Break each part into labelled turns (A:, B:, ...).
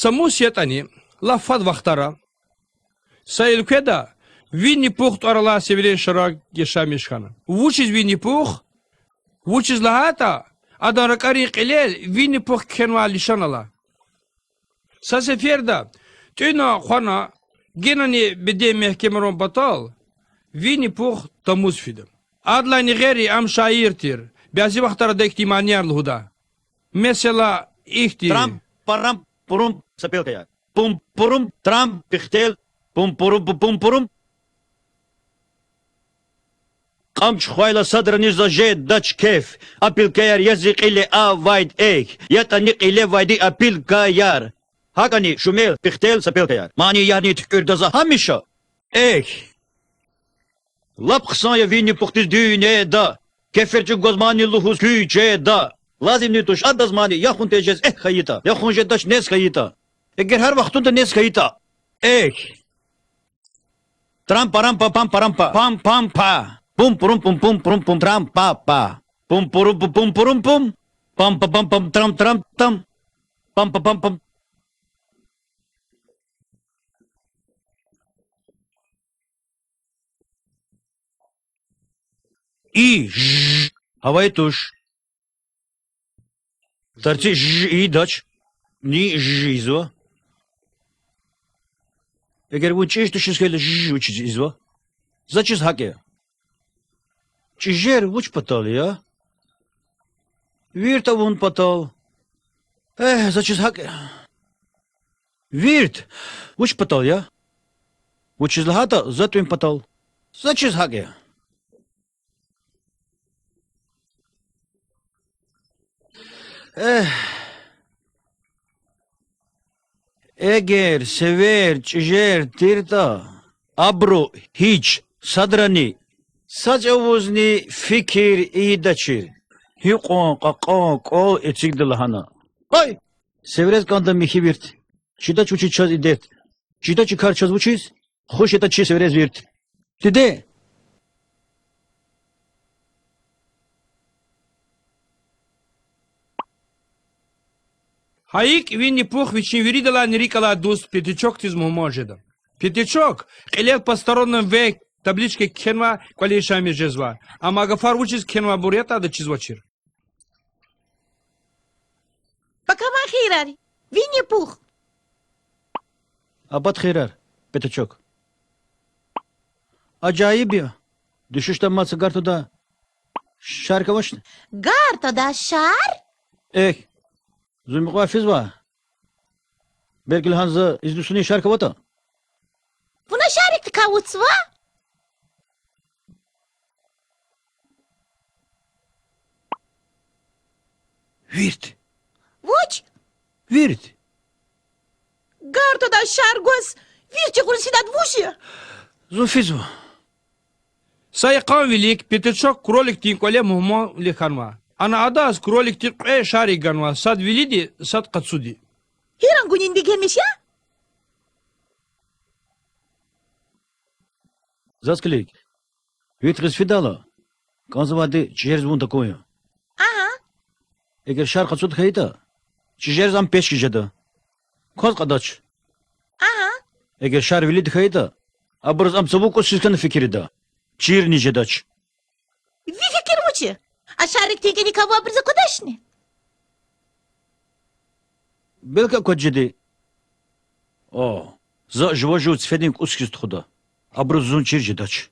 A: Самусетани, лафад вахтара. Саилкеда, Винни Пух арала севере шарак еша мешхана. Вучиз Винни Пух, вучиз лахата, адаракари қилел, Винни Пух кенва лишанала. Сасеферда, тюна хана, генани беде мехкемерон батал, Винни Пух тамуз фида. Адла нигери ам шаиртир, бязи вахтара декти маньяр лхуда. Mesela ихти.
B: Трам, парам, пурум, сапелка я. Пум, пурум, трам, пихтел, пум, пурум. Qamç xwayla sadrni zaje daç kef. Apil kayar yazık ile a vayd ek. Yatani ile vaydi apil kayar. Hakani şumel pixtel sapel kayar. Mani yani tükür daza hamişa. Ek. Lap xsaya vini puxtiz düğüne da. Keferci gozmani luhuz küçe da. Lazimni tuş adazmani yaxun tecez hayita. Yaxun jedaç nes hayita. Eğer her vaktunda nes hayita. Ek. Tram param pa pam param pa. Pam pam pa. Pum pum tram pa. Pum pum. Pam pam tram tam. Pam. И ж. Havayı tuş. Tarçı j i daç. Ni j izva. Eğer bu çeşit tuşuyla j uçiz izva. Zaçız hake. Çijer vuç patal ya. Virt avun patal. Zaçız hake. Virt. Vuç patal ya. Vuçiz lahata zatvim patal. Zaçız hake. Eğer sever çijer tirta. Abru hiç sadrani. Saç avuzni fikir iyi daçir. Hikon kakon etik dilahana. Ay! Sevrez kanda mihi virt. Çida çuçi çaz idet. Çida çıkar çaz uçiz. Hoş eta çi sevrez virt. Dede.
A: Hayik Винни Пух очень видела нерикала дус пятичок тиз муможеда. Пятичок, элек посторонним век табличке кенва квалишами жезва. А магафар учиз кенва бурета да чизвачир.
C: Bakama khirari. Winnie Pooh.
B: Abat khirar. Petaçok. Acayip ya. Düşüşten matsı gartoda. Şarkı var.
C: Garto da şar?
B: Zumi kuafiz var. Belki Hanzı izlüsünü şarkı vata.
C: Buna şarkı kavutsva?
B: Virt.
C: Vuç?
B: Virt.
C: Garto da şar gos. Virçe kursidat vuşi.
B: Zufiz var.
A: Sayıkan vilik pятичок кролик тин коле мумо лиханва. Ana adas krolik tir şari ganwa sad vilidi sad qatsudi.
C: Hiran gününde gelmiş ya?
B: Zasklik. Virt fidala. Kanzavadi çijer zvun takoya.
C: Aha.
B: Eğer şarkı tsud khayta. Çijer zam peş kijada. Koz qadaç.
C: Aha.
B: Eğer şar vilid khayta. Abrız am sabuk o sizkan fikirida. Çir nijedaç.
C: Vi fikir muçi? Aşarik tekeni kava bir zakodaş ne?
B: Belki kodjedi. Za jvaju tsfedink uskist khuda. Abrız zun çir jedaç.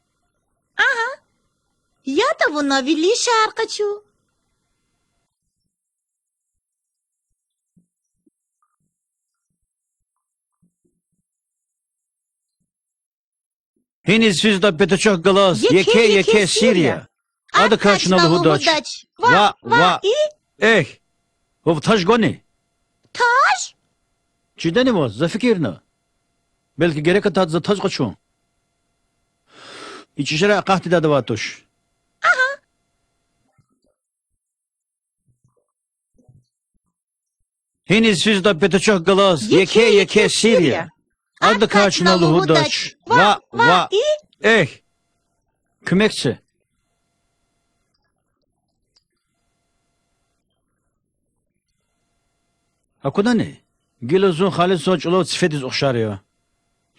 C: Aha. Ya da buna vili şarkıçu.
B: Heniz sizda petaçok galaz. Yeke Siriya. Adı kaçnalı hudaç. Va. Hov taş goni.
C: Taş?
B: Çideni var, za fikirna. Belki gerek atat za taş kaçun. İçişere qahti da vatuş.
C: Aha.
B: Heniz sizda petaçok galaz. Yeke Siriya. Adı kaçnalı hudaç. Va. Kümekçi. А куда не? Gilozun Khalid soç ulav sifetiz uxşarıyor.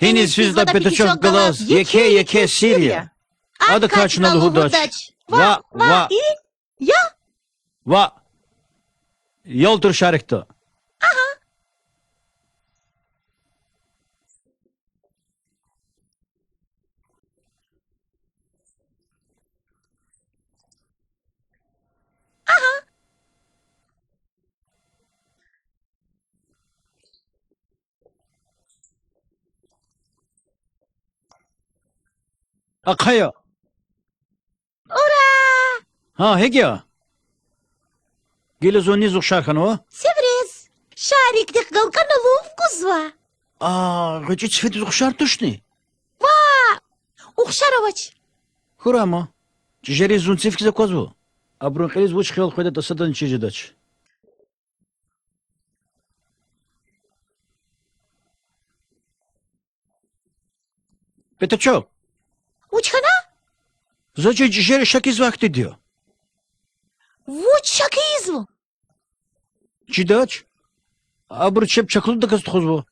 B: Hiniz
C: Henüz
B: fizda
C: fizda
B: petachok
C: petachok
B: galas, yeke Siriya. Adı kaçınalı hudaç. Va.
C: Ya.
B: Va. Yol tur şarikto. Akaya.
C: Ura.
B: Ha hegya. Gilozun niz uxşarkan o?
C: Sevrez. Şariklik galkan aluf kuzva.
B: Gıcı sifetiz uxşar tuşni.
C: Ухшаровач.
B: Хурама. Жери зун цифкизе козу. Абрун қилиз вуч хел хойда тасадан чижидач. Петачок.
C: Учхана?
B: Зачем жери шакиз вакти дио?
C: Вот шакизм.
B: Чидач? Абру чеп чаклу да каз тхозбо.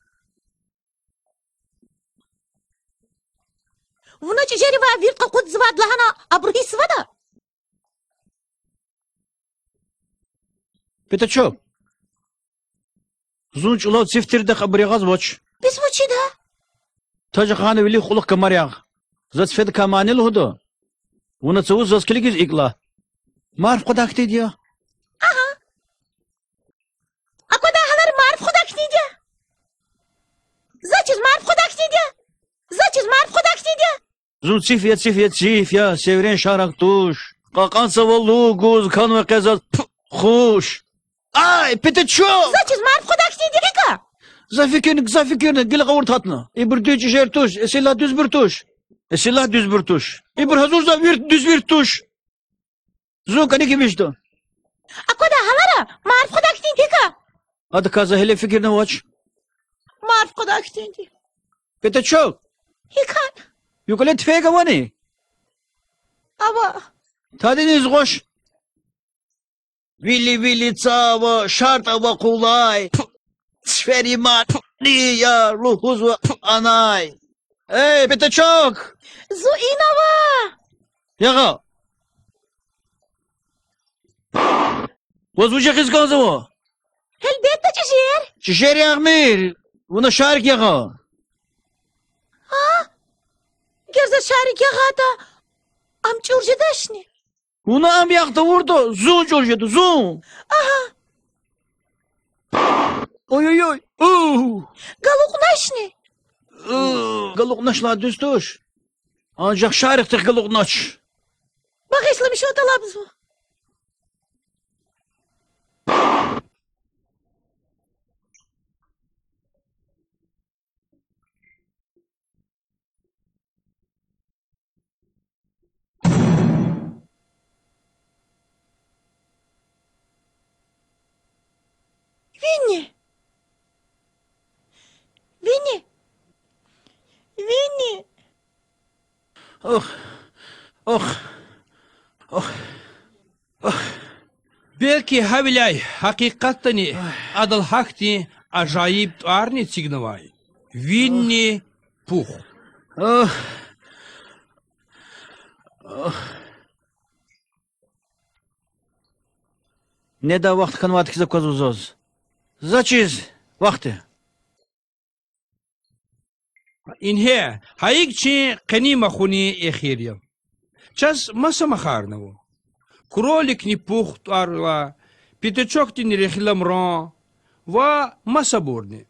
C: В ночь жерева виртка кудзва длахана абрухисвада.
B: Петачок. Зунч улау цифтир да хабригаз воч.
C: Без мучида.
B: Тажа ханы вили хулук камаряг. Зацфед каманил худо. Уна цауз заскилигиз игла. Марф кодакти дио.
C: А куда халар марф худак ниде? Зачем марф худак ниде? Зачем марф худак ниде?
B: Зун циф я северен шарак туш. Какан савалу гуз кан ve кезат хуш. Ay Петачок!
C: Зачем марф худак ниде вика?
B: Zafikirnik gil kavur tatna. İbir düz işer tuş. Esilla düz bir tuş. Esilla düz bir tuş. İbir hazır da düz bir tuş. Zun kani kimişti.
C: А куда халара марф худак ниде вика?
B: Hadi kaza hele fikirne vaç.
C: Марф худак ниде.
B: Петачок.
C: Хикан.
B: Yukarı tüfeğe vani.
C: Ава.
B: Tadiniz koş. Vili tsava şart ava kulay. Sferimat. Niya ruhuz ve anay. Ey Петачок.
C: Зуинова.
B: Yaga. Возвуча kızgazı
C: Elbette çişir.
B: Şişer yağmir. Buna şark yaga.
C: Gerze şarik yağada. Am çurjadaşni.
B: Buna am yaktı vurdu. Zun çorjadı zun. Oy.
C: Галукнашни.
B: Galuk naşla düz tuş. Ancak şariktir galuk naş.
C: Bak islamış o talabız bu. Винни.
A: Belki havilay hakikattani adal hakti acayip arni signavay. Winnie Puh.
B: Ne da vakt kanvat kize kozuzoz. Zaçiz vakti.
A: Inhe hayikçi qanima khuni ekhiriya. Час маса махарнаву. Кролик не пух арла, пятачок тин рехламро, ва масабурни.